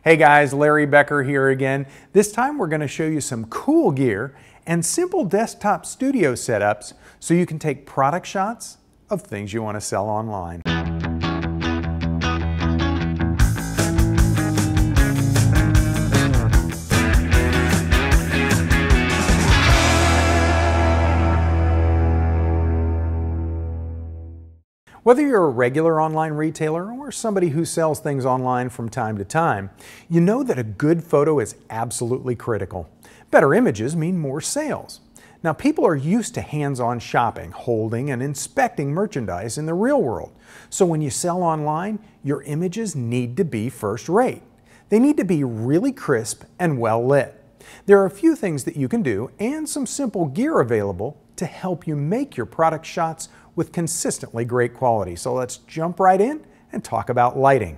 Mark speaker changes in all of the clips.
Speaker 1: Hey guys, Larry Becker here again. This time we're going to show you some cool gear and simple desktop studio setups so you can take product shots of things you want to sell online. Whether you're a regular online retailer or somebody who sells things online from time to time, you know that a good photo is absolutely critical. Better images mean more sales. Now, people are used to hands-on shopping, holding and inspecting merchandise in the real world. So when you sell online, your images need to be first-rate. They need to be really crisp and well lit. There are a few things that you can do and some simple gear available to help you make your product shots with consistently great quality. So let's jump right in and talk about lighting.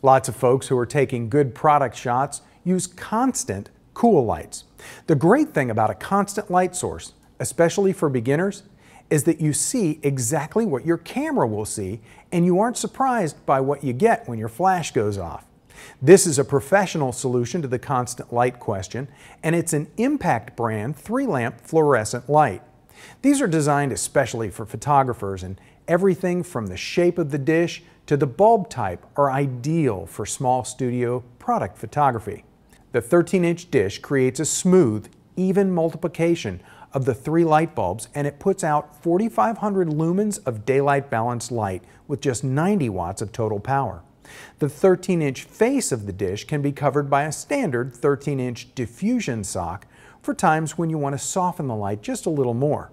Speaker 1: Lots of folks who are taking good product shots use constant cool lights. The great thing about a constant light source, especially for beginners, is that you see exactly what your camera will see and you aren't surprised by what you get when your flash goes off. This is a professional solution to the constant light question, and it's an Impact brand 3-lamp fluorescent light. These are designed especially for photographers, and everything from the shape of the dish to the bulb type are ideal for small studio product photography. The 13-inch dish creates a smooth, even multiplication of the 3 light bulbs, and it puts out 4,500 lumens of daylight balanced light with just 90 watts of total power. The 13-inch face of the dish can be covered by a standard 13-inch diffusion sock for times when you want to soften the light just a little more.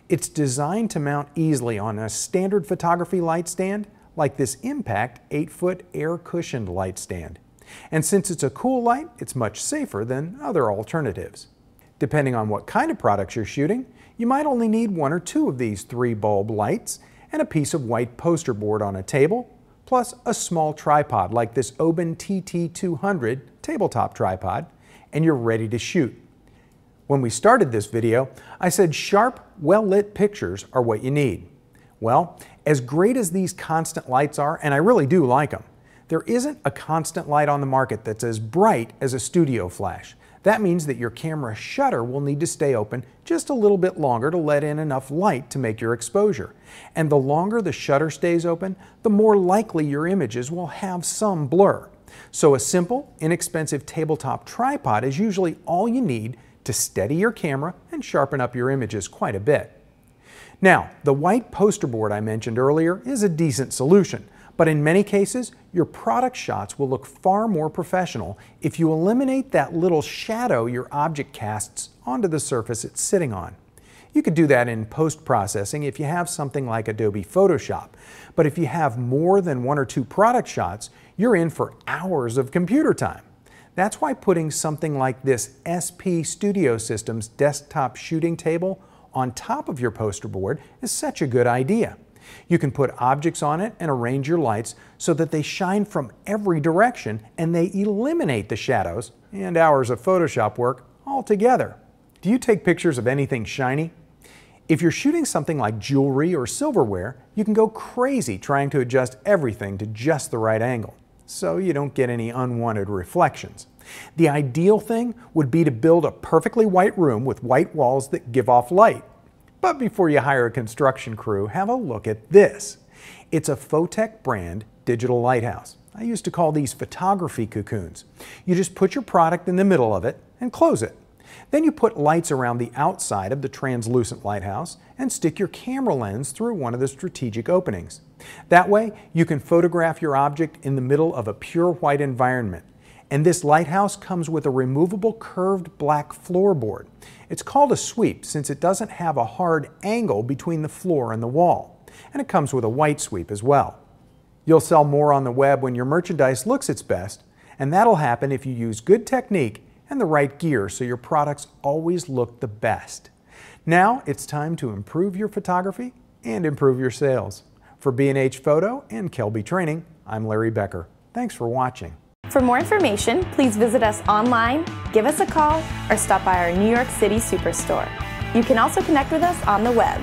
Speaker 1: It's designed to mount easily on a standard photography light stand like this Impact 8-foot air-cushioned light stand. And since it's a cool light, it's much safer than other alternatives. Depending on what kind of products you're shooting, you might only need 1 or 2 of these 3-bulb lights and a piece of white poster board on a table, plus a small tripod like this Oben TT-200 tabletop tripod, and you're ready to shoot. When we started this video, I said sharp, well-lit pictures are what you need. Well, as great as these constant lights are, and I really do like them, there isn't a constant light on the market that's as bright as a studio flash. That means that your camera shutter will need to stay open just a little bit longer to let in enough light to make your exposure. And the longer the shutter stays open, the more likely your images will have some blur. So a simple, inexpensive tabletop tripod is usually all you need to steady your camera and sharpen up your images quite a bit. Now, the white poster board I mentioned earlier is a decent solution, but in many cases, your product shots will look far more professional if you eliminate that little shadow your object casts onto the surface it's sitting on. You could do that in post-processing if you have something like Adobe Photoshop, but if you have more than 1 or 2 product shots, you're in for hours of computer time. That's why putting something like this SP Studio Systems desktop shooting table on top of your poster board is such a good idea. You can put objects on it and arrange your lights so that they shine from every direction and they eliminate the shadows and hours of Photoshop work altogether. Do you take pictures of anything shiny? If you're shooting something like jewelry or silverware, you can go crazy trying to adjust everything to just the right angle, so you don't get any unwanted reflections. The ideal thing would be to build a perfectly white room with white walls that give off light. But before you hire a construction crew, have a look at this. It's a Photek brand digital lighthouse. I used to call these photography cocoons. You just put your product in the middle of it and close it. Then you put lights around the outside of the translucent lighthouse and stick your camera lens through one of the strategic openings. That way, you can photograph your object in the middle of a pure white environment. And this lighthouse comes with a removable curved black floorboard. It's called a sweep since it doesn't have a hard angle between the floor and the wall. And it comes with a white sweep as well. You'll sell more on the web when your merchandise looks its best, and that'll happen if you use good technique and the right gear so your products always look the best. Now it's time to improve your photography and improve your sales. For B&H Photo and Kelby Training, I'm Larry Becker. Thanks for watching.
Speaker 2: For more information, please visit us online, give us a call, or stop by our New York City Superstore. You can also connect with us on the web.